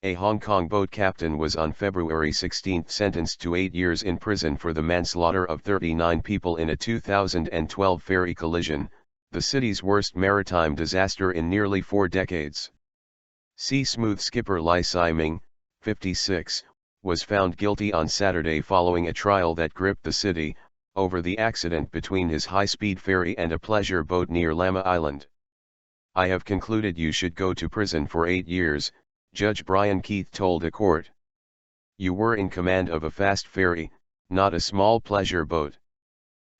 A Hong Kong boat captain was on February 16 sentenced to 8 years in prison for the manslaughter of 39 people in a 2012 ferry collision, the city's worst maritime disaster in nearly 4 decades. Sea Smooth skipper Lai Sai Ming, 56, was found guilty on Saturday following a trial that gripped the city, over the accident between his high-speed ferry and a pleasure boat near Lamma Island. "I have concluded you should go to prison for 8 years, Judge Brian Keith told a court. "You were in command of a fast ferry, not a small pleasure boat.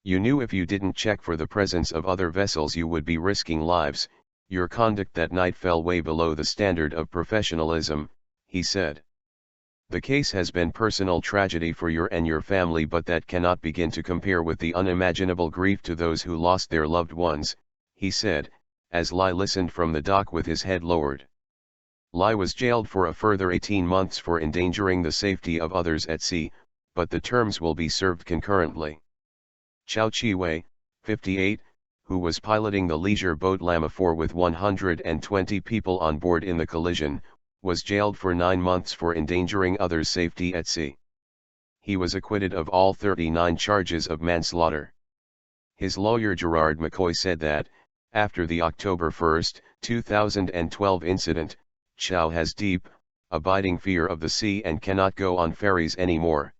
You knew if you didn't check for the presence of other vessels you would be risking lives. Your conduct that night fell way below the standard of professionalism," he said. "The case has been personal tragedy for you and your family, but that cannot begin to compare with the unimaginable grief to those who lost their loved ones," he said, as Lai listened from the dock with his head lowered. Lai was jailed for a further 18 months for endangering the safety of others at sea, but the terms will be served concurrently. Chow Chi-wei, 58, who was piloting the leisure boat Lamma 4 with 120 people on board in the collision, was jailed for 9 months for endangering others' safety at sea. He was acquitted of all 39 charges of manslaughter. His lawyer Gerard McCoy said that, after the October 1, 2012 incident, Chow has deep, abiding fear of the sea and cannot go on ferries anymore.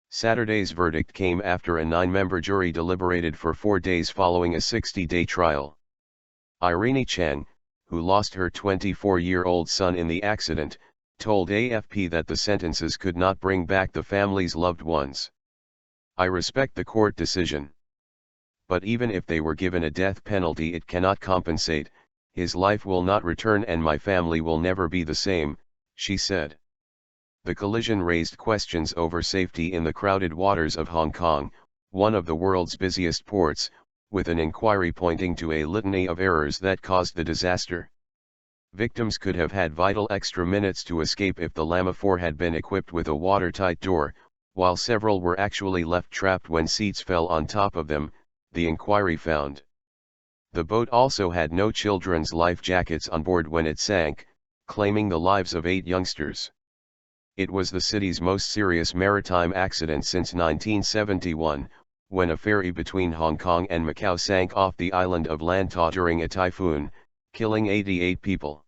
Saturday's verdict came after a 9-member jury deliberated for 4 days following a 60-day trial. Irene Chang, who lost her 24-year-old son in the accident, told AFP that the sentences could not bring back the family's loved ones. "I respect the court decision. But even if they were given a death penalty, it cannot compensate. His life will not return and my family will never be the same," she said. The collision raised questions over safety in the crowded waters of Hong Kong, one of the world's busiest ports, with an inquiry pointing to a litany of errors that caused the disaster. Victims could have had vital extra minutes to escape if the Lamma 4 had been equipped with a watertight door, while several were actually left trapped when seats fell on top of them, the inquiry found. The boat also had no children's life jackets on board when it sank, claiming the lives of 8 youngsters. It was the city's most serious maritime accident since 1971, when a ferry between Hong Kong and Macau sank off the island of Lantau during a typhoon, killing 88 people.